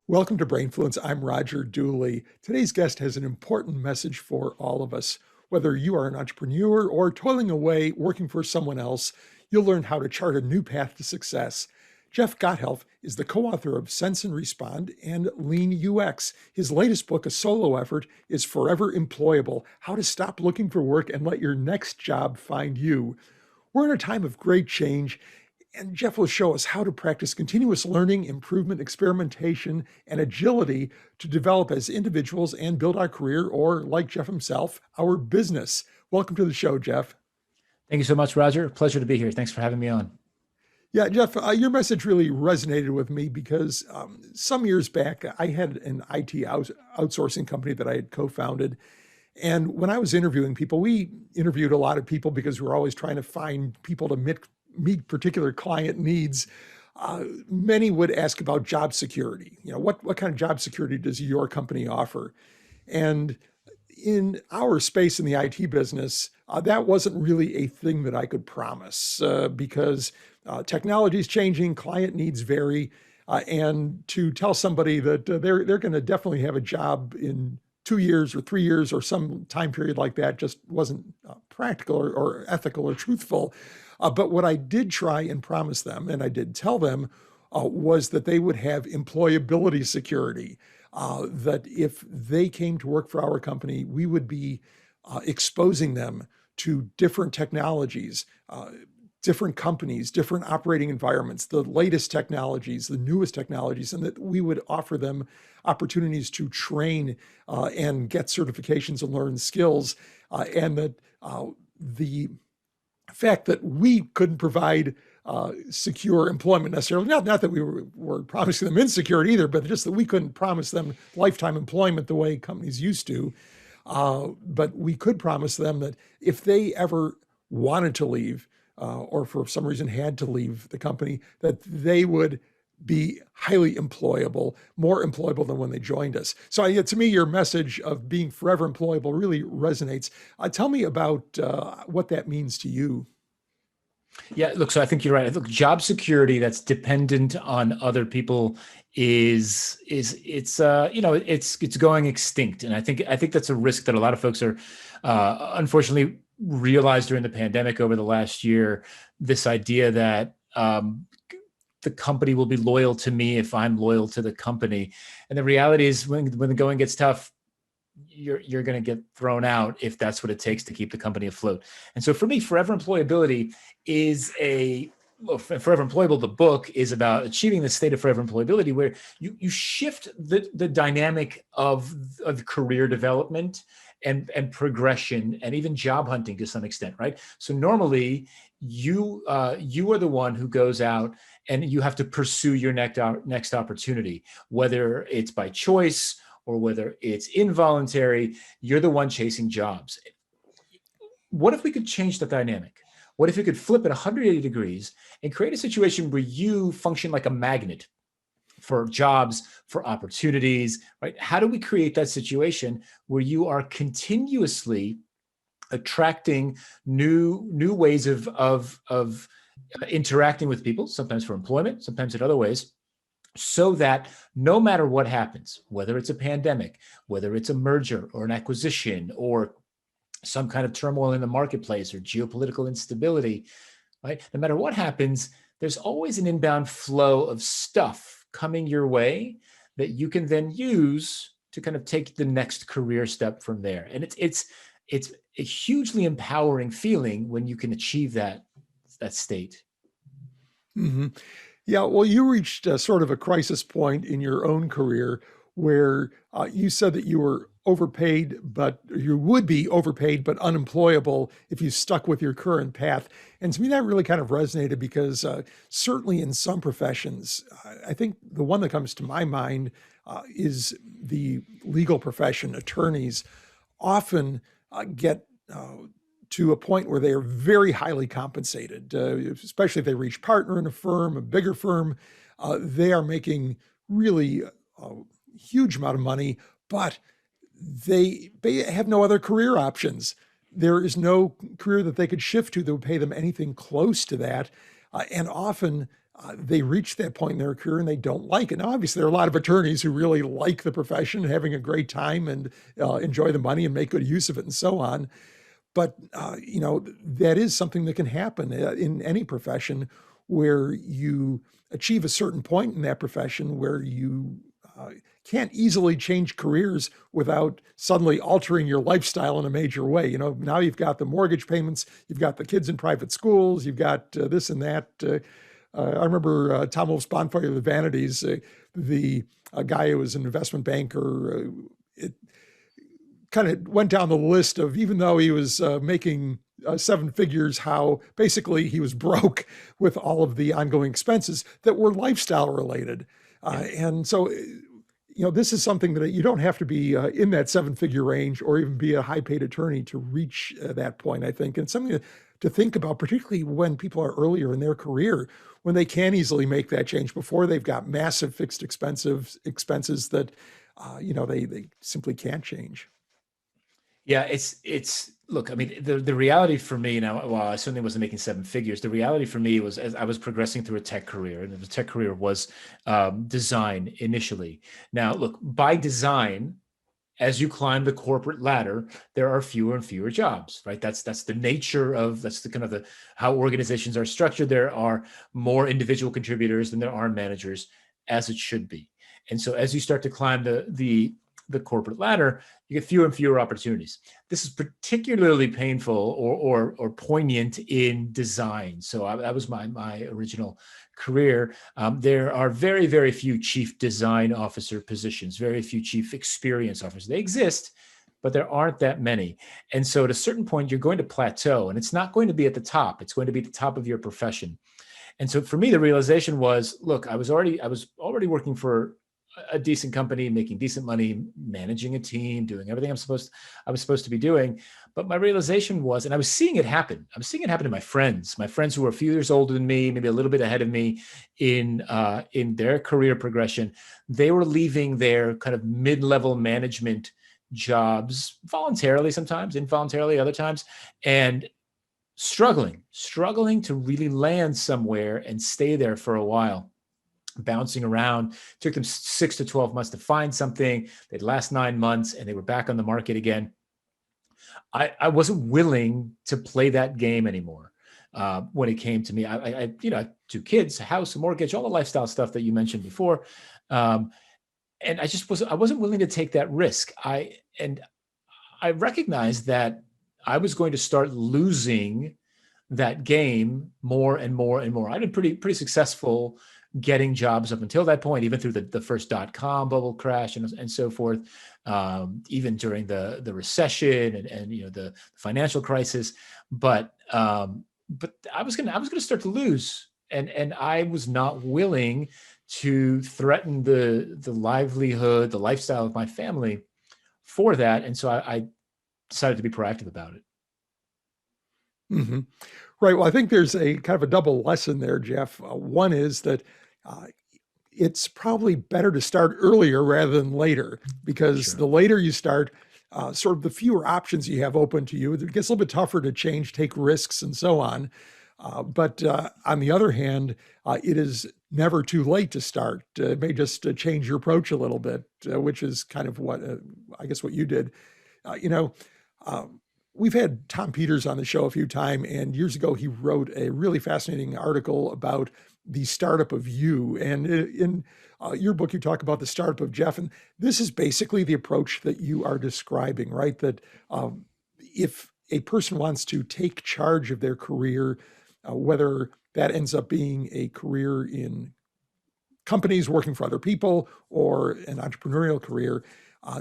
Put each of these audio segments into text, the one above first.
Welcome to Brainfluence. I'm Roger Dooley. Today's guest has an important message for all of us. Whether you are an entrepreneur or toiling away working for someone else, you'll learn how to chart a new path to success. Jeff Gothelf is the co-author of Sense and Respond and Lean UX. His latest book, a solo effort, is Forever Employable: How to Stop Looking for Work and Let Your Next Job Find You. We're in a time of great change, and Jeff will show us how to practice continuous learning, improvement, experimentation, and agility to develop as individuals and build our career, or like Jeff himself, our business. Welcome to the show, Jeff. Thank you so much, Roger. Pleasure to be here. Thanks for having me on. Yeah, Jeff, your message really resonated with me because some years back, I had an IT outsourcing company that I had co-founded. And when I was interviewing people, we interviewed a lot of people because we were always trying to find people to meet particular client needs. Many would ask about job security. You know, what kind of job security does your company offer? And in our space in the IT business, that wasn't really a thing that I could promise because technology is changing, client needs vary, and to tell somebody that they're going to definitely have a job in 2 years or 3 years or some time period like that just wasn't practical or ethical or truthful. But what I did try and promise them, and I did tell them, was that they would have employability security. That if they came to work for our company, we would be exposing them to different technologies, different companies, different operating environments, the latest technologies, the newest technologies, and that we would offer them opportunities to train and get certifications and learn skills, and that the fact that we couldn't provide secure employment necessarily, not that we were promising them insecurity either, but just that we couldn't promise them lifetime employment the way companies used to. But we could promise them that if they ever wanted to leave or for some reason had to leave the company, that they would be highly employable, more employable than when they joined us. So to me, your message of being forever employable really resonates. Tell me about what that means to you. Yeah, look, so I think you're right. Look, job security that's dependent on other people it's going extinct, and I think that's a risk that a lot of folks are unfortunately realized during the pandemic over the last year. This idea that the company will be loyal to me if I'm loyal to the company, and the reality is when the going gets tough, you're going to get thrown out if that's what it takes to keep the company afloat. And so for me, Forever Employability Forever Employable, the book, is about achieving the state of forever employability, where you shift the dynamic of career development and progression and even job hunting to some extent, right? So normally you are the one who goes out and you have to pursue your next opportunity, whether it's by choice or whether it's involuntary. You're the one chasing jobs. What if we could change the dynamic? What if we could flip it 180 degrees and create a situation where you function like a magnet for jobs, for opportunities, right? How do we create that situation where you are continuously attracting new ways of interacting with people, sometimes for employment, sometimes in other ways, so that no matter what happens, whether it's a pandemic, whether it's a merger or an acquisition or some kind of turmoil in the marketplace or geopolitical instability, right? No matter what happens, there's always an inbound flow of stuff coming your way that you can then use to kind of take the next career step from there. And it's a hugely empowering feeling when you can achieve that state. Mm-hmm. Yeah, well, you reached sort of a crisis point in your own career where you said that you were overpaid, but you would be overpaid but unemployable if you stuck with your current path. And to me, that really kind of resonated because certainly in some professions, I think the one that comes to my mind is the legal profession. Attorneys often get to a point where they are very highly compensated, especially if they reach partner in a firm, a bigger firm. They are making really a huge amount of money, but they have no other career options. There is no career that they could shift to that would pay them anything close to that. And often they reach that point in their career and they don't like it. Now, obviously, there are a lot of attorneys who really like the profession, having a great time and enjoy the money and make good use of it and so on. But, that is something that can happen in any profession where you achieve a certain point in that profession where you can't easily change careers without suddenly altering your lifestyle in a major way. Now you've got the mortgage payments, you've got the kids in private schools, you've got this and that. I remember Tom Wolfe's Bonfire of the Vanities, the guy who was an investment banker, it kind of went down the list of, even though he was making seven figures, how basically he was broke with all of the ongoing expenses that were lifestyle related. And so, this is something that you don't have to be in that seven-figure range or even be a high-paid attorney to reach that point, I think. And something to think about, particularly when people are earlier in their career, when they can easily make that change before they've got massive fixed expenses that, they simply can't change. Yeah, it's look, I mean, the reality for me now, while I certainly wasn't making seven figures, the reality for me was, as I was progressing through a tech career, and the tech career was design initially. Now, look, by design, as you climb the corporate ladder, there are fewer and fewer jobs, right? That's the nature of, that's the kind of the how organizations are structured. There are more individual contributors than there are managers, as it should be. And so as you start to climb the corporate ladder, you get fewer and fewer opportunities. This is particularly painful or poignant in design. So that was my original career. There are very, very few chief design officer positions, very few chief experience officers. They exist, but there aren't that many. And so at a certain point, you're going to plateau, and it's not going to be at the top. It's going to be at the top of your profession. And so for me, the realization was, look, I was already working for a decent company, making decent money, managing a team, doing everything I was supposed to be doing. But my realization was, and I was seeing it happen. I was seeing it happen to my friends who were a few years older than me, maybe a little bit ahead of me in their career progression. They were leaving their kind of mid-level management jobs voluntarily, sometimes involuntarily, other times, and struggling to really land somewhere and stay there for a while. Bouncing around. Took them 6 to 12 months to find something. They'd last 9 months and they were back on the market again. I wasn't willing to play that game anymore. When it came to me, I 2 kids, a house, a mortgage, all the lifestyle stuff that you mentioned before. And I wasn't willing to take that risk. I recognized that I was going to start losing that game more and more and more. I'd been pretty successful getting jobs up until that point, even through the first .com bubble crash and so forth, even during the recession and the financial crisis. But I was gonna start to lose, and I was not willing to threaten the livelihood, the lifestyle of my family for that, and so I decided to be proactive about it. Mm-hmm. Right. Well, I think there's a kind of a double lesson there, Jeff. One is that uh, it's probably better to start earlier rather than later, because Sure. the later you start, sort of the fewer options you have open to you. It gets a little bit tougher to change, take risks, and so on. But on the other hand, it is never too late to start. It may just change your approach a little bit, which is kind of what I guess what you did. Uh, you know, uh, we've had Tom Peters on the show a few times, and years ago he wrote a really fascinating article about the startup of you. And in your book, you talk about the startup of Jeff, and this is basically the approach that you are describing, right? That if a person wants to take charge of their career, whether that ends up being a career in companies working for other people or an entrepreneurial career,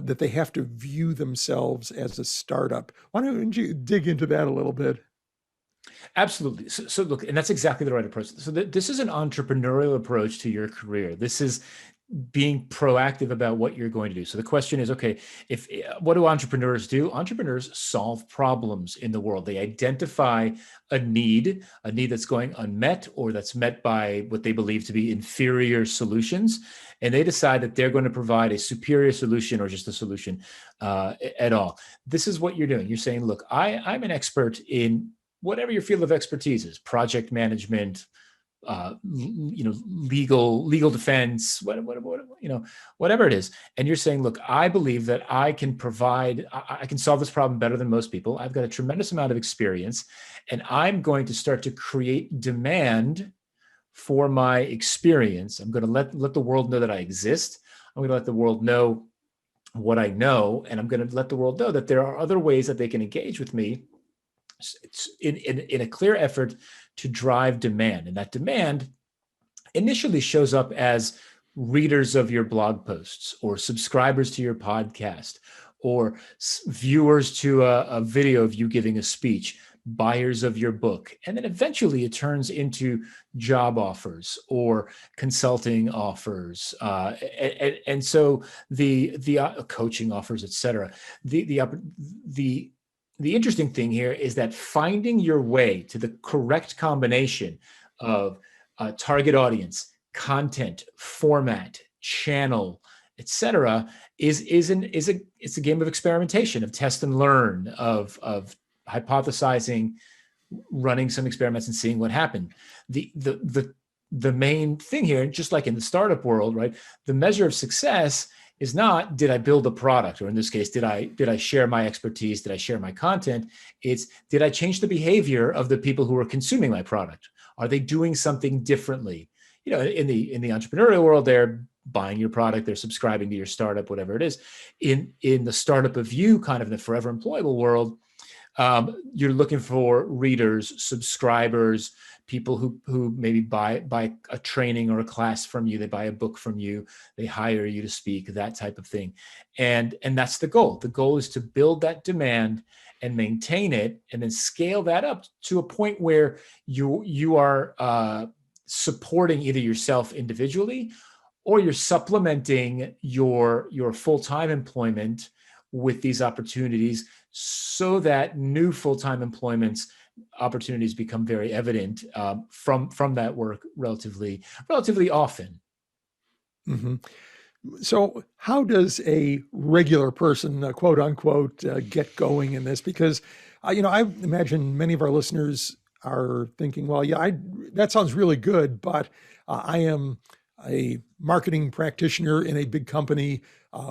that they have to view themselves as a startup. Why don't you dig into that a little bit? Absolutely. So look, and that's exactly the right approach. So this is an entrepreneurial approach to your career. This is being proactive about what you're going to do. So the question is, okay, if what do entrepreneurs do? Entrepreneurs solve problems in the world. They identify a need that's going unmet or that's met by what they believe to be inferior solutions, and they decide that they're going to provide a superior solution or just a solution at all. This is what you're doing. You're saying, look, I'm an expert in whatever your field of expertise is, project management, legal defense, whatever it is. And you're saying, look, I believe that I can I can solve this problem better than most people. I've got a tremendous amount of experience, and I'm going to start to create demand for my experience. I'm going to let the world know that I exist. I'm going to let the world know what I know, and I'm going to let the world know that there are other ways that they can engage with me. It's in a clear effort to drive demand. And that demand initially shows up as readers of your blog posts or subscribers to your podcast or viewers to a video of you giving a speech, buyers of your book. And then eventually it turns into job offers or consulting offers. And so the coaching offers, et cetera. The interesting thing here is that finding your way to the correct combination of target audience, content, format, channel, etc., it's a game of experimentation, of test and learn, of hypothesizing, running some experiments and seeing what happened. The main thing here, just like in the startup world, right? The measure of success is not, did I build a product? Or in this case, did I share my expertise? Did I share my content? It's, did I change the behavior of the people who are consuming my product? Are they doing something differently? In the entrepreneurial world, they're buying your product, they're subscribing to your startup, whatever it is. In the startup of you, kind of in the Forever Employable world, you're looking for readers, subscribers, people who maybe buy a training or a class from you, they buy a book from you, they hire you to speak, that type of thing. And that's the goal. The goal is to build that demand and maintain it, and then scale that up to a point where you are supporting either yourself individually, or you're supplementing your full-time employment with these opportunities, so that new full-time employments opportunities become very evident from that work relatively often. Mm-hmm. So how does a regular person, quote unquote, get going in this? Because, I imagine many of our listeners are thinking, well, yeah, that sounds really good, but I am a marketing practitioner in a big company,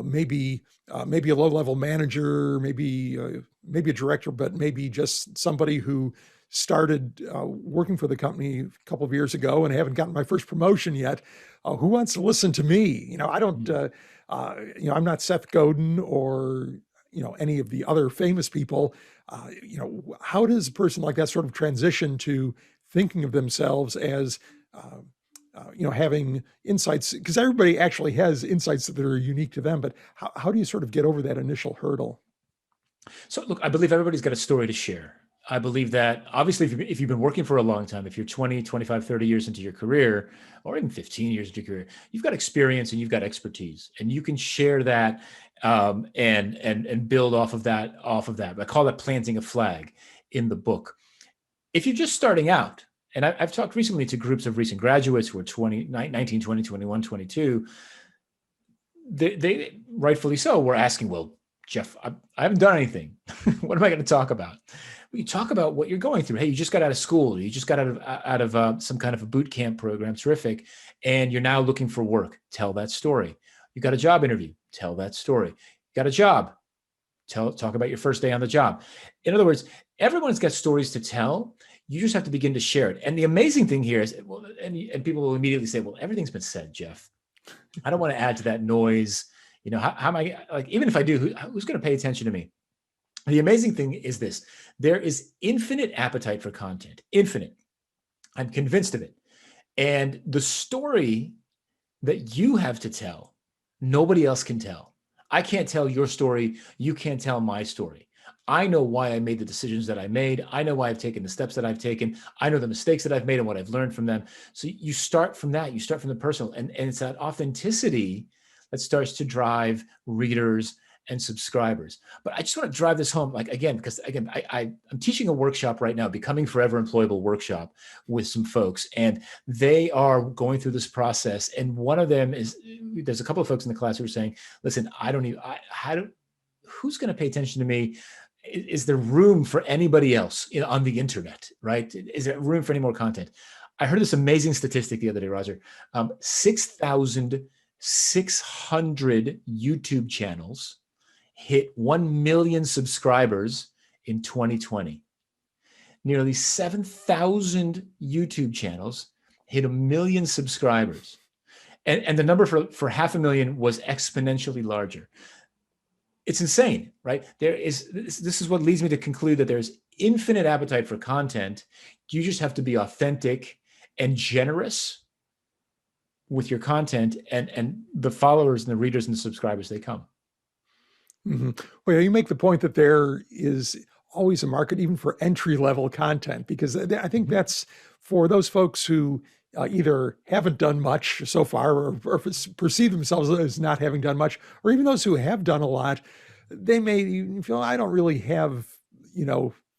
maybe a low-level manager, maybe a director, but maybe just somebody who started working for the company a couple of years ago and haven't gotten my first promotion yet. Who wants to listen to me? I don't. I'm not Seth Godin or any of the other famous people. How does a person like that sort of transition to thinking of themselves as having insights, because everybody actually has insights that are unique to them, but how do you sort of get over that initial hurdle? So look, I believe everybody's got a story to share. I believe that obviously if you've been working for a long time, if you're 20, 25, 30 years into your career, or even 15 years into your career, you've got experience and you've got expertise, and you can share that and build off of that. I call that planting a flag in the book. If you're just starting out, and I've talked recently to groups of recent graduates who are 19, 20, 21, 22, they rightfully so were asking, well, Jeff, I haven't done anything. What am I going to talk about? You talk about what you're going through. Hey, you just got out of school. You just got out of some kind of a boot camp program. Terrific. And you're now looking for work. Tell that story. You got a job interview. Tell that story. You got a job. Talk about your first day on the job. In other words, everyone's got stories to tell. You just have to begin to share it. And the amazing thing here is, well, and people will immediately say, well, everything's been said, Jeff. I don't want to add to that noise. How am I, like, even if I do, who's going to pay attention to me? The amazing thing is this: there is infinite appetite for content, infinite. I'm convinced of it. And the story that you have to tell, nobody else can tell. I can't tell your story. You can't tell my story. I know why I made the decisions that I made. I know why I've taken the steps that I've taken. I know the mistakes that I've made and what I've learned from them. So you start from that. You start from the personal. And it's that authenticity that starts to drive readers and subscribers. But I just want to drive this home, because I'm teaching a workshop right now, Becoming Forever Employable workshop, with some folks, and they are going through this process. And one of them is, there's a couple of folks in the class who are saying, listen, who's going to pay attention to me? Is there room for anybody else on the internet, right? Is there room for any more content? I heard this amazing statistic the other day, Roger. 6,600 YouTube channels hit 1 million subscribers in 2020. Nearly 7,000 YouTube channels hit 1 million subscribers. And the number for 500,000 was exponentially larger. It's insane, right? This is what leads me to conclude that there's infinite appetite for content. You just have to be authentic and generous with your content, and the followers and the readers and the subscribers, they come. Mm-hmm. Well, you make the point that there is always a market even for entry-level content, because I think that's for those folks who either haven't done much so far or perceive themselves as not having done much, or even those who have done a lot. They may feel, I don't really have,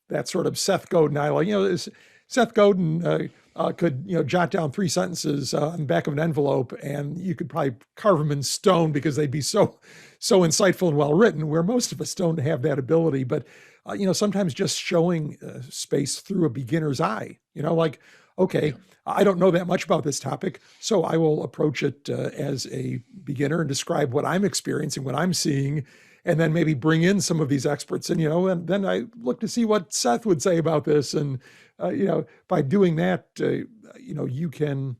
that sort of Seth Godin. Seth Godin could, jot down 3 sentences on the back of an envelope, and you could probably carve them in stone because they'd be so insightful and well written, where most of us don't have that ability. But, sometimes just showing space through a beginner's eye, like, okay, I don't know that much about this topic, so I will approach it as a beginner and describe what I'm experiencing, what I'm seeing, and then maybe bring in some of these experts. And, and then I look to see what Seth would say about this. And, by doing that, you can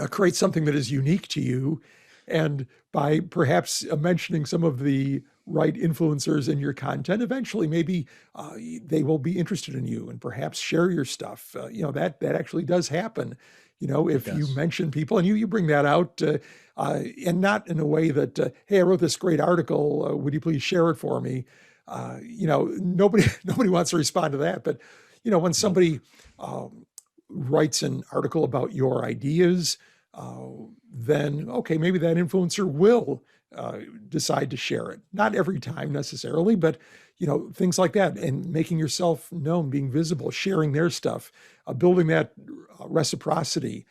create something that is unique to you. And by perhaps mentioning some of the right influencers in your content, eventually maybe they will be interested in you and perhaps share your stuff. That actually does happen. If you mention people and you bring that out, and not in a way that, hey, I wrote this great article, would you please share it for me? Nobody wants to respond to that. But when somebody writes an article about your ideas, then okay, maybe that influencer will decide to share it. Not every time necessarily, but things like that, and making yourself known, being visible, sharing their stuff, building that reciprocity.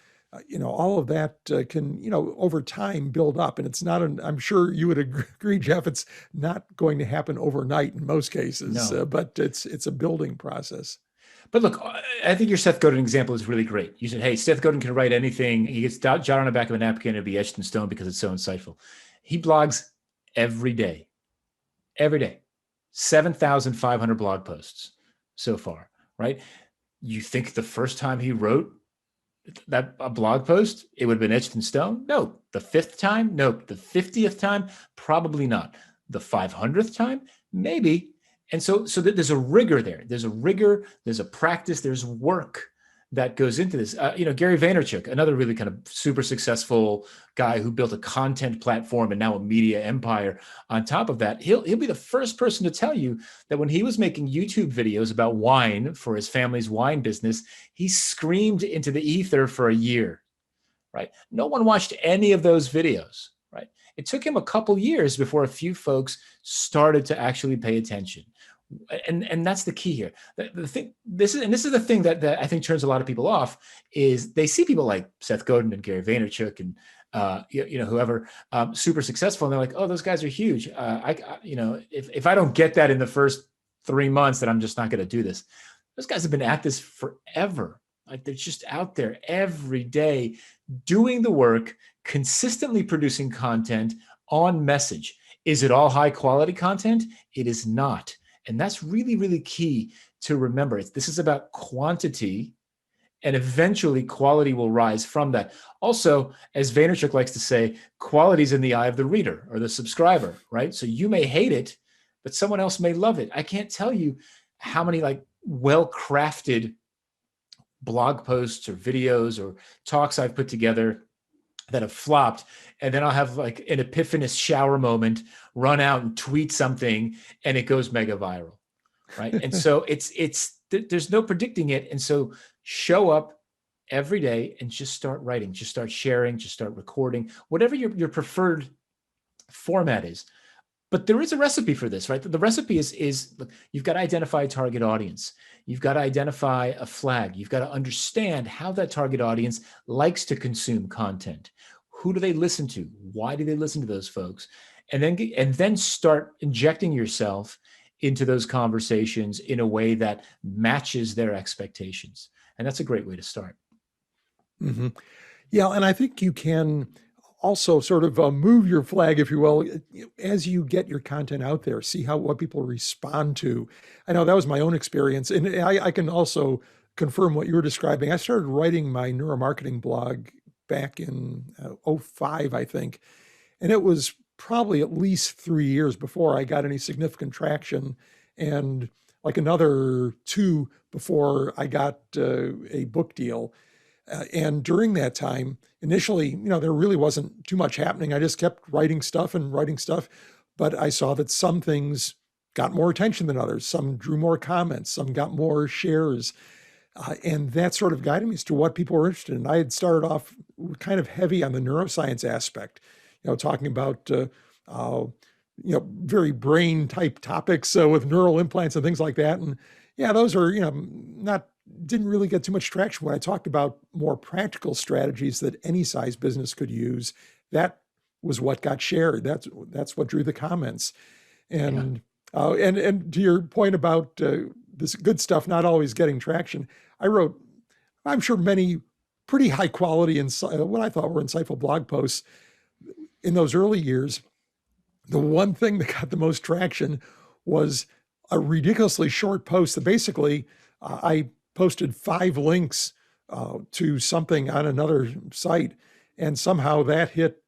All of that can, over time build up. And it's not I'm sure you would agree, Jeff, it's not going to happen overnight in most cases, but it's a building process. But look, I think your Seth Godin example is really great. You said, hey, Seth Godin can write anything. He gets jot on the back of a napkin and it'll be etched in stone because it's so insightful. He blogs every day, 7,500 blog posts so far, right? You think the first time he wrote a blog post, it would have been etched in stone? No. The 5th time? Nope. The 50th time? Probably not. The 500th time? Maybe. And so there's a rigor there. There's a rigor, there's a practice, there's work that goes into this. Gary Vaynerchuk, another really kind of super successful guy who built a content platform and now a media empire on top of that. He'll be the first person to tell you that when he was making YouTube videos about wine for his family's wine business, he screamed into the ether for a year, right? No one watched any of those videos, right? It took him a couple years before a few folks started to actually pay attention. And that's the key here. This is the thing that I think turns a lot of people off, is they see people like Seth Godin and Gary Vaynerchuk and whoever super successful, and they're like, oh, those guys are huge. If I don't get that in the first 3 months, then I'm just not going to do this. Those guys have been at this forever. Like, they're just out there every day doing the work, consistently producing content on message. Is it all high quality content? It is not. And that's really, really key to remember. This is about quantity, and eventually quality will rise from that. Also, as Vaynerchuk likes to say, quality is in the eye of the reader or the subscriber, right? So you may hate it, but someone else may love it. I can't tell you how many well-crafted blog posts or videos or talks I've put together that have flopped, and then I'll have an epiphanous shower moment, run out and tweet something, and it goes mega viral, right? And so there's no predicting it. And so show up every day and just start writing, just start sharing, just start recording, whatever your preferred format is. But there is a recipe for this, right? The recipe is look, you've got to identify a target audience. You've got to identify a flag. You've got to understand how that target audience likes to consume content. Who do they listen to? Why do they listen to those folks? And then start injecting yourself into those conversations in a way that matches their expectations. And that's a great way to start. hmm Yeah, and I think you can also sort of move your flag, if you will, as you get your content out there. See how what people respond to. I know that was my own experience, and I can also confirm what you were describing. I started writing my neuromarketing blog back in '05, I think, and it was probably at least 3 years before I got any significant traction, and like another two before I got a book deal. And during that time, initially, there really wasn't too much happening. I just kept writing stuff and writing stuff. But I saw that some things got more attention than others. Some drew more comments, some got more shares. And that sort of guided me as to what people were interested in. I had started off kind of heavy on the neuroscience aspect, talking about, very brain type topics with neural implants and things like that. And yeah, those are, not didn't really get too much traction. When I talked about more practical strategies that any size business could use, that was what got shared. That's what drew the comments. Yeah. And to your point about this good stuff not always getting traction, I wrote, I'm sure, many pretty high quality and what I thought were insightful blog posts in those early years. The one thing that got the most traction was a ridiculously short post that basically I posted 5 links to something on another site, and somehow that hit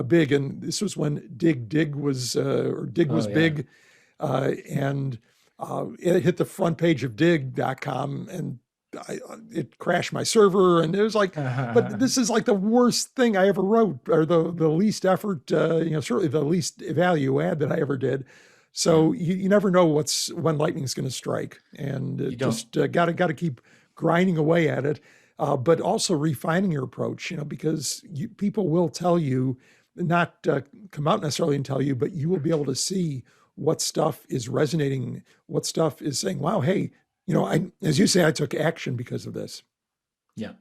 big. And this was when Dig was or Dig Oh was yeah. big, and it hit the front page of Dig.com, and it crashed my server, and it was like, but this is like the worst thing I ever wrote, or the least effort, certainly the least value add that I ever did. Yeah. So you never know when lightning's going to strike, and You don't. just got to keep grinding away at it, but also refining your approach. Because people will tell you, not come out necessarily and tell you, but you will be able to see what stuff is resonating, what stuff is saying, "Wow, hey, as you say, I took action because of this." Yeah.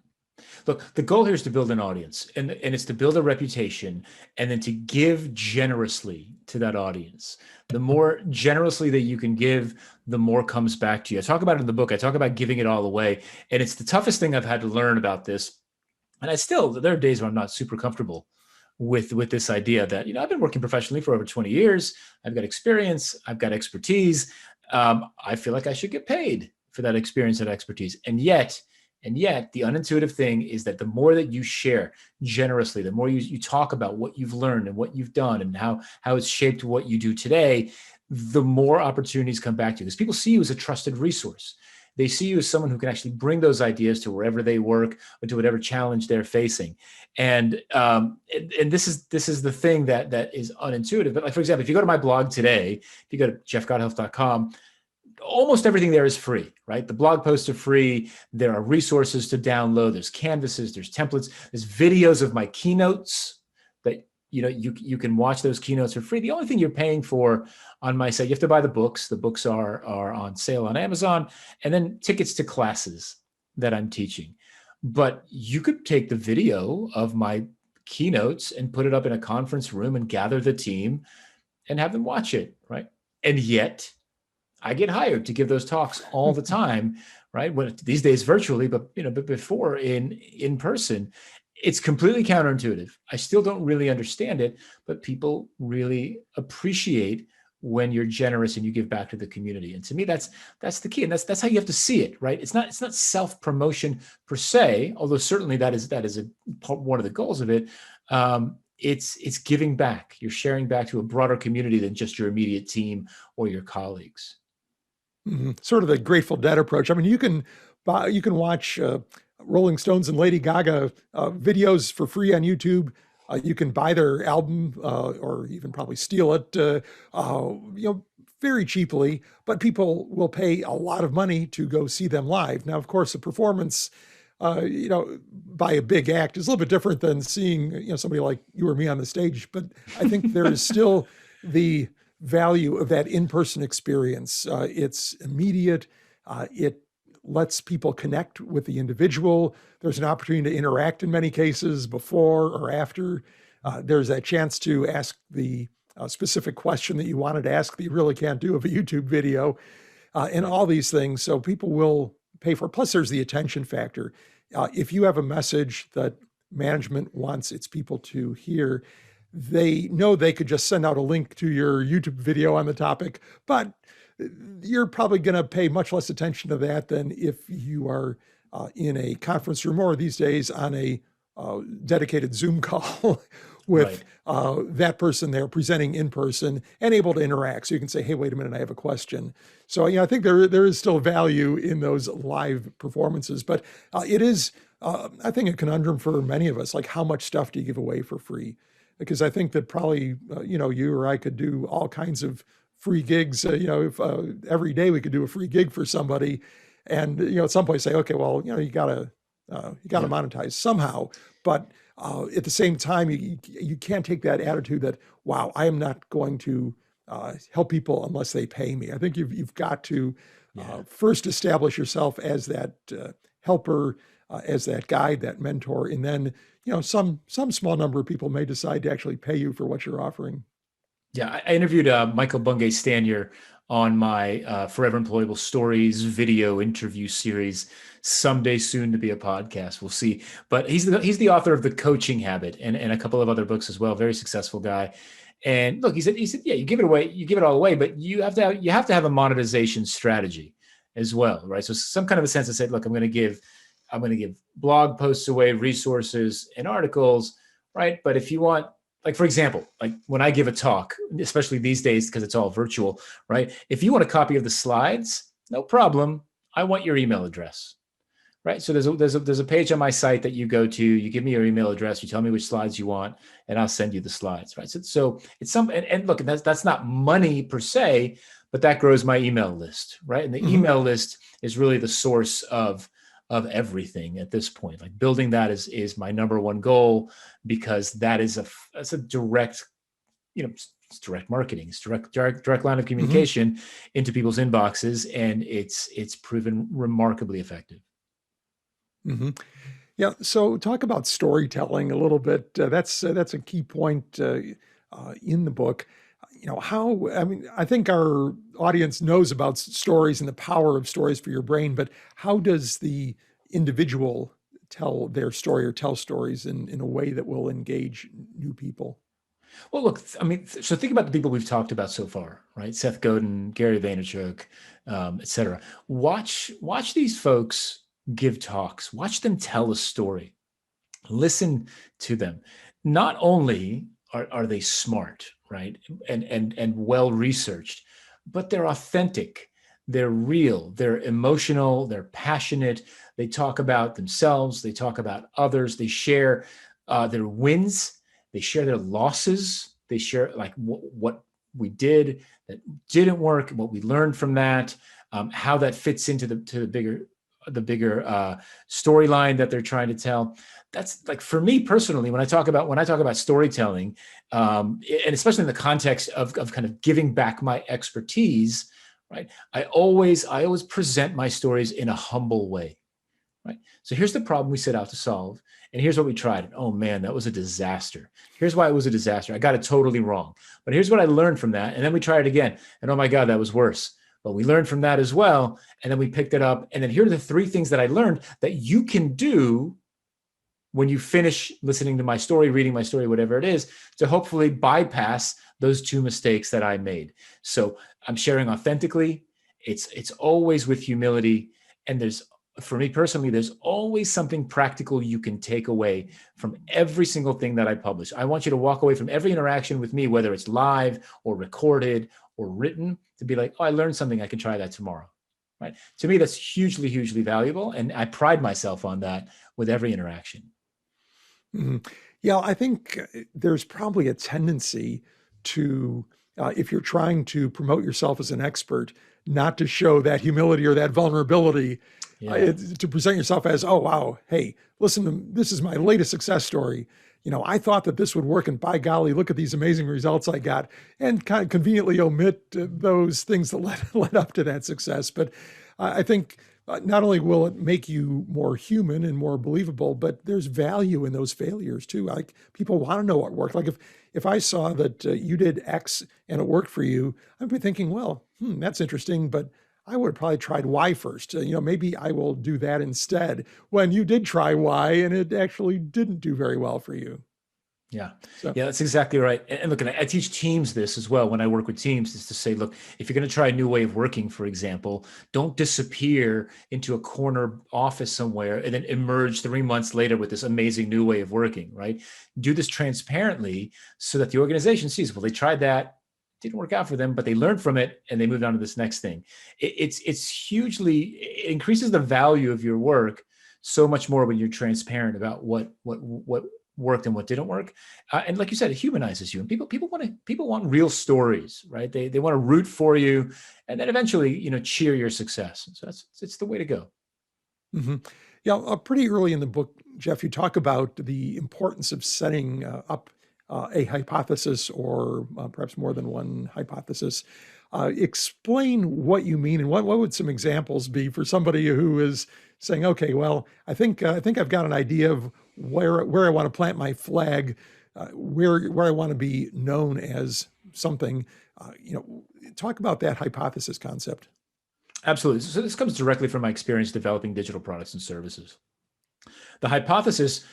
Look, the goal here is to build an audience, and it's to build a reputation, and then to give generously to that audience. The more generously that you can give, the more comes back to you. I talk about it in the book. I talk about giving it all away. And it's the toughest thing I've had to learn about this. And there are days where I'm not super comfortable with this idea that, I've been working professionally for over 20 years. I've got experience. I've got expertise. I feel like I should get paid for that experience and expertise. And yet, the unintuitive thing is that the more that you share generously, the more you talk about what you've learned and what you've done and how it's shaped what you do today, the more opportunities come back to you. Because people see you as a trusted resource. They see you as someone who can actually bring those ideas to wherever they work or to whatever challenge they're facing. And this is the thing that is unintuitive. But like, for example, if you go to my blog today, if you go to jeffgothelf.com, almost everything there is free, right? The blog posts are free. There are resources to download. There's canvases, there's templates, there's videos of my keynotes that you can watch. Those keynotes are free. The only thing you're paying for on my site, you have to buy the books. The books are on sale on Amazon, and then tickets to classes that I'm teaching. But you could take the video of my keynotes and put it up in a conference room and gather the team and have them watch it, right? And yet I get hired to give those talks all the time, right? When these days virtually, but before in person. It's completely counterintuitive. I still don't really understand it, but people really appreciate when you're generous and you give back to the community. And to me, that's the key, and that's how you have to see it, right? It's not self-promotion per se, although certainly that is one of the goals of it. It's giving back. You're sharing back to a broader community than just your immediate team or your colleagues. Sort of the Grateful Dead approach. I mean, you can watch Rolling Stones and Lady Gaga videos for free on YouTube. You can buy their album or even probably steal it, very cheaply. But people will pay a lot of money to go see them live. Now, of course, a performance, by a big act is a little bit different than seeing somebody like you or me on the stage. But I think there is still the value of that in-person experience. It's immediate. It lets people connect with the individual. There's an opportunity to interact in many cases before or after. There's that chance to ask the specific question that you wanted to ask that you really can't do of a YouTube video, and all these things. So people will pay for it. Plus, there's the attention factor. if you have a message that management wants its people to hear, they know they could just send out a link to your YouTube video on the topic, but you're probably going to pay much less attention to that than if you are in a conference room or these days on a dedicated Zoom call with that person there presenting in person and able to interact. So you can say, hey, wait a minute, I have a question. So, I think there is still value in those live performances, but it is, I think, a conundrum for many of us. Like, how much stuff do you give away for free? Because I think that probably, you or I could do all kinds of free gigs. If every day we could do a free gig for somebody, and at some point say, okay, well, you gotta monetize somehow. But at the same time, you can't take that attitude that, wow, I am not going to help people unless they pay me. I think you've got to first establish yourself as that helper, as that guide, that mentor, and then some small number of people may decide to actually pay you for what you're offering. Yeah, I interviewed Michael Bungay Stanier on my Forever Employable Stories video interview series. Someday soon to be a podcast. We'll see. But he's the author of The Coaching Habit and a couple of other books as well. Very successful guy. And look, he said, yeah, you give it away, you give it all away, but you have to have a monetization strategy as well, right? So some kind of a sense of said, look, I'm going to give blog posts away, resources and articles, right? But if you want, like, for example, like when I give a talk, especially these days, because it's all virtual, right? If you want a copy of the slides, no problem. I want your email address, right? So there's a page on my site that you go to, you give me your email address, you tell me which slides you want, and I'll send you the slides, right? So it's and look, that's not money per se, but that grows my email list, right? And the email list is really the source of everything at this point. Like, building that is my number one goal, because that's a direct, it's direct marketing, it's direct line of communication into people's inboxes, and it's proven remarkably effective. Yeah. So talk about storytelling a little bit. That's a key point in the book. I think our audience knows about stories and the power of stories for your brain, but how does the individual tell their story or tell stories in a way that will engage new people? Well, look, so think about the people we've talked about so far, right? Seth Godin, Gary Vaynerchuk, et cetera. Watch these folks give talks. Watch them tell a story. Listen to them. Not only are they smart, right, and well researched, but they're authentic. They're real. They're emotional. They're passionate. They talk about themselves. They talk about others. They share their wins. They share their losses. They share like what we did that didn't work, what we learned from that, how that fits into the bigger storyline that they're trying to tell. That's, like, for me personally, when I talk about storytelling, and especially in the context of kind of giving back my expertise, right? I always present my stories in a humble way, right? So here's the problem we set out to solve, and here's what we tried. And, oh man, that was a disaster. Here's why it was a disaster. I got it totally wrong. But here's what I learned from that. And then we tried it again. And oh my God, that was worse. But we learned from that as well. And then we picked it up. And then here are the 3 things that I learned that you can do when you finish listening to my story, reading my story, whatever it is, to hopefully bypass those 2 mistakes that I made. So I'm sharing authentically. It's always with humility. And for me personally, there's always something practical you can take away from every single thing that I publish. I want you to walk away from every interaction with me, whether it's live or recorded or written, to be like, oh, I learned something. I can try that tomorrow, right? To me, that's hugely, hugely valuable. And I pride myself on that with every interaction. Yeah, I think there's probably a tendency to, if you're trying to promote yourself as an expert, not to show that humility or that vulnerability, to present yourself as, oh, wow, hey, listen, this is my latest success story. I thought that this would work, and by golly, look at these amazing results I got, and kind of conveniently omit those things that led up to that success. But I think not only will it make you more human and more believable, but there's value in those failures too. Like, people want to know what worked. Like, if I saw that you did X and it worked for you, I'd be thinking, well, that's interesting, but I would have probably tried Y first. Maybe I will do that instead, when you did try Y and it actually didn't do very well for you. Yeah. So, Yeah, that's exactly right. And look, and I teach teams this as well when I work with teams, is to say, look, if you're going to try a new way of working, for example, don't disappear into a corner office somewhere and then emerge 3 months later with this amazing new way of working, right? Do this transparently so that the organization sees, well, they tried that, didn't work out for them, but they learned from it and they moved on to this next thing. It increases the value of your work so much more when you're transparent about what worked and what didn't work. And like you said, it humanizes you. And people want real stories, right? They want to root for you, and then eventually, cheer your success. So it's the way to go. mm-hmm. Yeah, pretty early in the book, Jeff, you talk about the importance of setting up a hypothesis, or perhaps more than one hypothesis. Explain what you mean, and what would some examples be for somebody who is saying, "Okay, well, I think I've got an idea of where I want to plant my flag, where I want to be known as something." Talk about that hypothesis concept. Absolutely. So this comes directly from my experience developing digital products and services. The hypothesis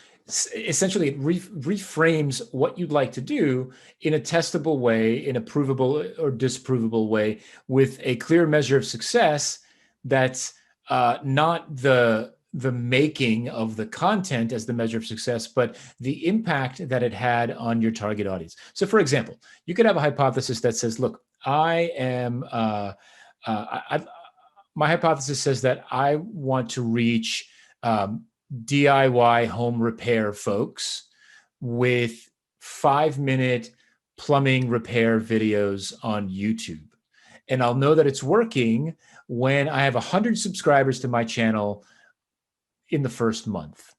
essentially reframes what you'd like to do in a testable way, in a provable or disprovable way, with a clear measure of success that's not the making of the content as the measure of success, but the impact that it had on your target audience. So, for example, you could have a hypothesis that says, look, my hypothesis says that I want to reach DIY home repair folks with 5-minute plumbing repair videos on YouTube. And I'll know that it's working when I have 100 subscribers to my channel in the first month.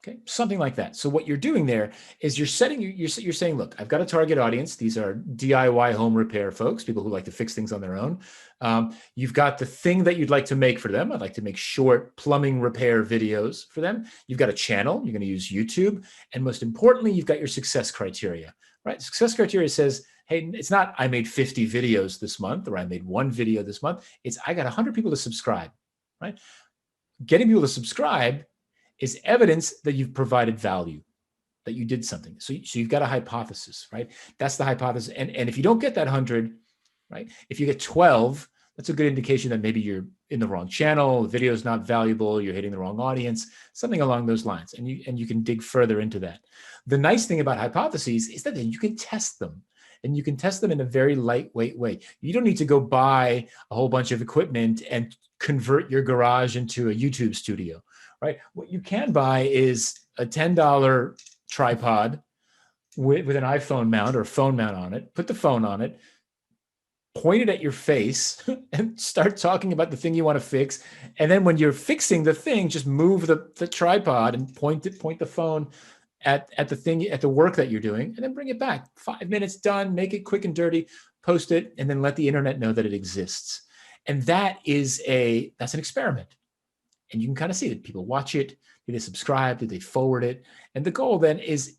Okay, something like that. So what you're doing there is you're saying, look, I've got a target audience. These are DIY home repair folks, people who like to fix things on their own. You've got the thing that you'd like to make for them. I'd like to make short plumbing repair videos for them. You've got a channel. You're going to use YouTube. And most importantly, you've got your success criteria, right? Success criteria says, hey, it's not I made 50 videos this month, or I made 1 video this month. It's I got 100 people to subscribe, right? Getting people to subscribe is evidence that you've provided value, that you did something. So you've got a hypothesis, right? That's the hypothesis. And if you don't get that 100, right? If you get 12, that's a good indication that maybe you're in the wrong channel, the video is not valuable, you're hitting the wrong audience, something along those lines. And you can dig further into that. The nice thing about hypotheses is that you can test them. And you can test them in a very lightweight way. You don't need to go buy a whole bunch of equipment and convert your garage into a YouTube studio, right? What you can buy is a $10 tripod with an iPhone mount or a phone mount on it. Put the phone on it, point it at your face, and start talking about the thing you want to fix. And then when you're fixing the thing, just move the tripod and point the phone at the thing, at the work that you're doing, and then bring it back. 5 minutes, done. Make it quick and dirty. Post it, and then let the internet know that it exists. And that's an experiment. And you can kind of see that people watch it. Did they subscribe? Did they forward it? And the goal then is,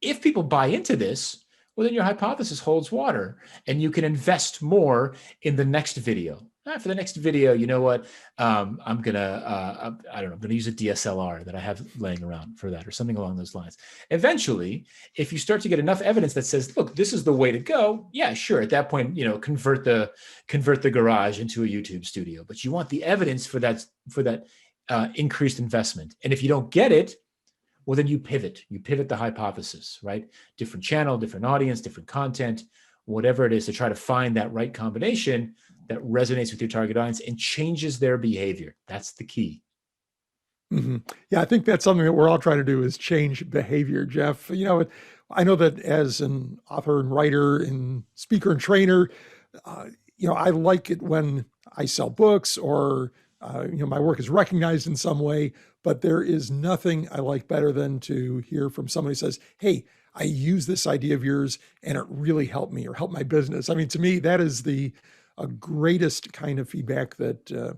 if people buy into this, well, then your hypothesis holds water, and you can invest more in the next video. For the next video, you know what? I'm gonna use a DSLR that I have laying around for that, or something along those lines. Eventually, if you start to get enough evidence that says, look, this is the way to go, yeah, sure. At that point, convert the garage into a YouTube studio. But you want the evidence for that increased investment. And if you don't get it, well, then you pivot the hypothesis, right? Different channel, different audience, different content, whatever it is, to try to find that right combination that resonates with your target audience and changes their behavior. That's the key. Mm-hmm. Yeah, I think that's something that we're all trying to do, is change behavior, Jeff. I know that as an author and writer and speaker and trainer, I like it when I sell books, or my work is recognized in some way, but there is nothing I like better than to hear from somebody who says, hey, I use this idea of yours and it really helped me, or helped my business. I mean, to me, that is the greatest kind of feedback that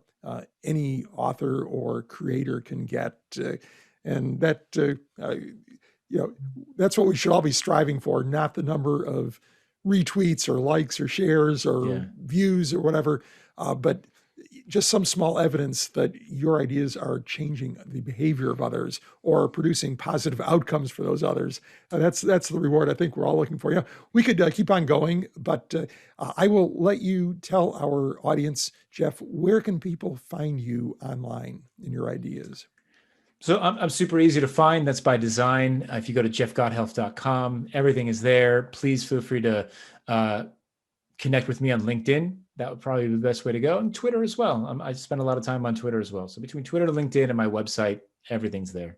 any author or creator can get. And that, that's what we should all be striving for, not the number of retweets or likes or shares or views or whatever, but just some small evidence that your ideas are changing the behavior of others or producing positive outcomes for those others. That's the reward I think we're all looking for. We could keep on going, but I will let you tell our audience, Jeff, where can people find you online in your ideas? So I'm super easy to find. That's by design. If you go to jeffgothelf.com, everything is there. Please feel free to connect with me on LinkedIn. That would probably be the best way to go. And Twitter as well. I spend a lot of time on Twitter as well. So between Twitter, LinkedIn, and my website, everything's there.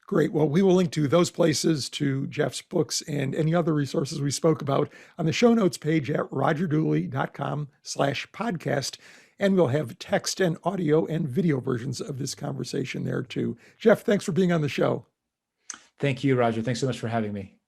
Great. Well, we will link to those places, to Jeff's books, and any other resources we spoke about on the show notes page at rogerdooley.com/podcast. And we'll have text and audio and video versions of this conversation there too. Jeff, thanks for being on the show. Thank you, Roger. Thanks so much for having me.